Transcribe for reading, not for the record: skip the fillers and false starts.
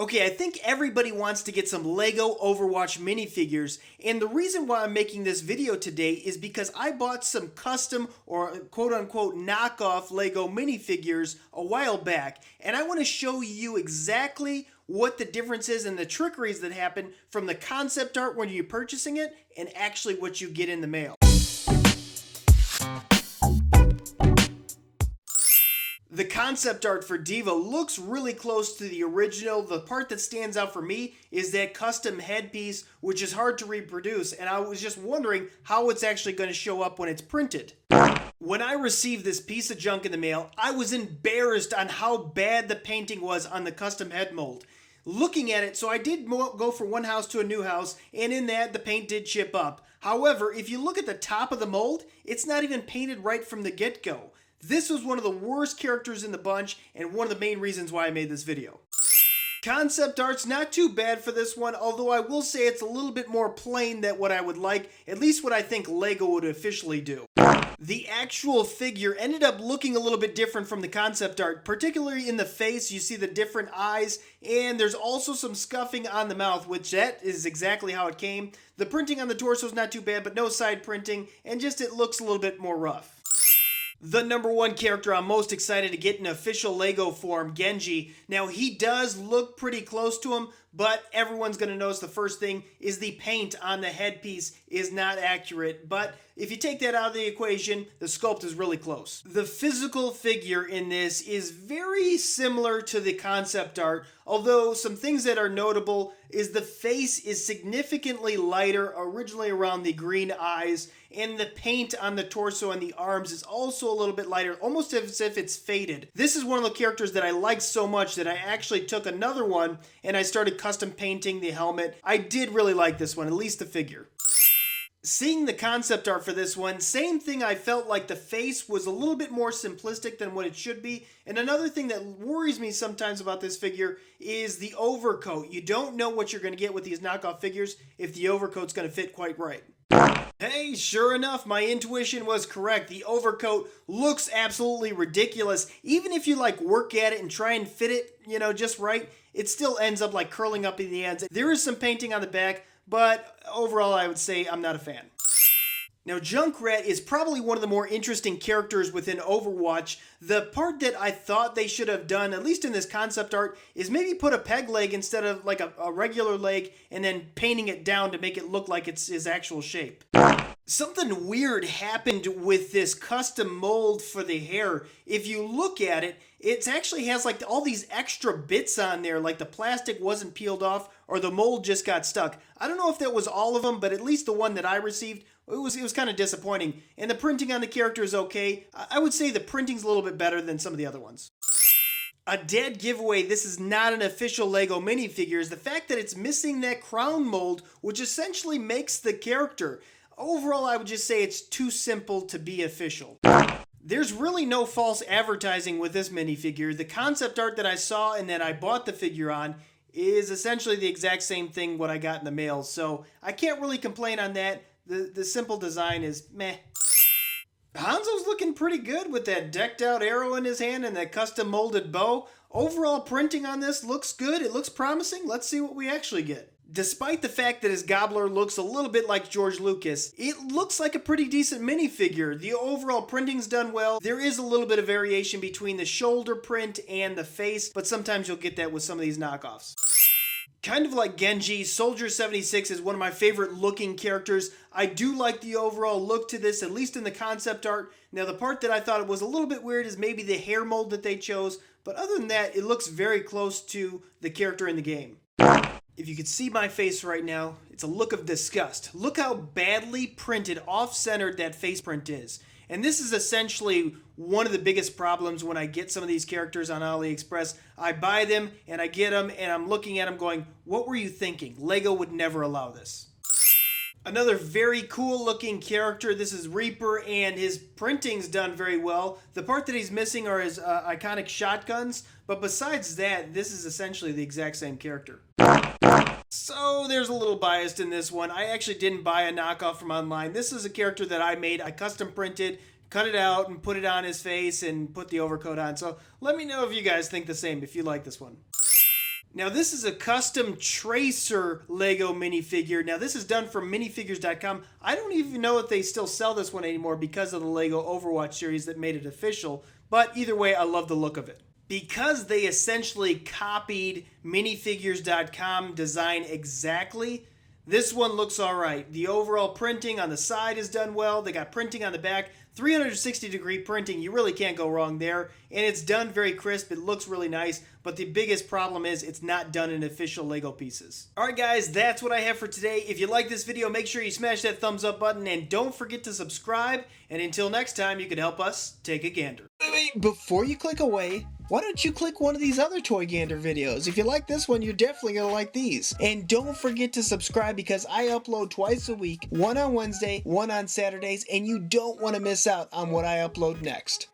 Okay, I think everybody wants to get some LEGO Overwatch minifigures, and the reason why I'm making this video today is because I bought some custom or quote-unquote knockoff LEGO minifigures a while back, and I want to show you exactly what the difference is and the trickeries that happen from the concept art when you're purchasing it and actually what you get in the mail. The concept art for D.Va looks really close to the original. The part that stands out for me is that custom headpiece, which is hard to reproduce, and I was just wondering how it's actually going to show up when it's printed. When I received this piece of junk in the mail, I was embarrassed on how bad the painting was on the custom head mold. Looking at it, so I did go from one house to a new house, and in that, the paint did chip up. However, if you look at the top of the mold, it's not even painted right from the get-go. This was one of the worst characters in the bunch and one of the main reasons why I made this video. Concept art's not too bad for this one, although I will say it's a little bit more plain than what I would like, at least what I think LEGO would officially do. The actual figure ended up looking a little bit different from the concept art, particularly in the face. You see the different eyes, and there's also some scuffing on the mouth, which that is exactly how it came. The printing on the torso is not too bad, but no side printing, and just it looks a little bit more rough. The number one character I'm most excited to get in official LEGO form, Genji. Now, he does look pretty close to him, but everyone's going to notice the first thing is the paint on the headpiece is not accurate. But if you take that out of the equation, the sculpt is really close. The physical figure in this is very similar to the concept art, although some things that are notable is the face is significantly lighter, originally around the green eyes, and the paint on the torso and the arms is also a little bit lighter, almost as if it's faded. This is one of the characters that I like so much that I actually took another one and I started custom painting the helmet. I did really like this one, at least the figure. Seeing the concept art for this one, same thing, I felt like the face was a little bit more simplistic than what it should be. And another thing that worries me sometimes about this figure is the overcoat. You don't know what you're going to get with these knockoff figures if the overcoat's going to fit quite right. Hey, sure enough, my intuition was correct. The overcoat looks absolutely ridiculous. Even if you work at it and try and fit it, just right, it still ends up curling up in the ends. There is some painting on the back, but overall I would say I'm not a fan. Now, Junkrat is probably one of the more interesting characters within Overwatch. The part that I thought they should have done, at least in this concept art, is maybe put a peg leg instead of a regular leg and then painting it down to make it look like it's his actual shape. Something weird happened with this custom mold for the hair. If you look at it, it actually has all these extra bits on there, like the plastic wasn't peeled off or the mold just got stuck. I don't know if that was all of them, but at least the one that I received, it was kind of disappointing. And the printing on the character is okay. I would say the printing's a little bit better than some of the other ones. A dead giveaway, this is not an official LEGO minifigure, is the fact that it's missing that crown mold, which essentially makes the character. Overall, I would just say it's too simple to be official. There's really no false advertising with this minifigure. The concept art that I saw and that I bought the figure on is essentially the exact same thing what I got in the mail, so I can't really complain on that. The simple design is meh. Hanzo's looking pretty good with that decked out arrow in his hand and that custom molded bow. Overall printing on this looks good. It looks promising. Let's see what we actually get. Despite the fact that his gobbler looks a little bit like George Lucas, it looks like a pretty decent minifigure. The overall printing's done well. There is a little bit of variation between the shoulder print and the face, but sometimes you'll get that with some of these knockoffs. Kind of like Genji, Soldier 76 is one of my favorite looking characters. I do like the overall look to this, at least in the concept art. Now, the part that I thought was a little bit weird is maybe the hair mold that they chose, but other than that, it looks very close to the character in the game. If you could see my face right now, it's a look of disgust. Look how badly printed, off-centered that face print is. And this is essentially one of the biggest problems when I get some of these characters on AliExpress. I buy them and I get them and I'm looking at them going, what were you thinking? LEGO would never allow this. Another very cool looking character, this is Reaper, and his printing's done very well. The part that he's missing are his iconic shotguns, but besides that, this is essentially the exact same character. So there's a little biased in this one. I actually didn't buy a knockoff from online. This is a character that I made. I custom printed, cut it out, and put it on his face and put the overcoat on. So let me know if you guys think the same, if you like this one. Now this is a custom Tracer Lego minifigure. Now this is done from minifigures.com. I don't even know if they still sell this one anymore because of the Lego Overwatch series that made it official. But either way, I love the look of it. Because they essentially copied minifigures.com design exactly, this one looks alright. The overall printing on the side is done well. They got printing on the back. 360-degree printing, you really can't go wrong there. And it's done very crisp. It looks really nice. But the biggest problem is it's not done in official Lego pieces. Alright guys, that's what I have for today. If you like this video, make sure you smash that thumbs up button. And don't forget to subscribe. And until next time, you can help us take a gander. Before you click away, why don't you click one of these other Toy Gander videos? If you like this one, you're definitely going to like these. And don't forget to subscribe because I upload twice a week, one on Wednesday, one on Saturdays, and you don't want to miss out on what I upload next.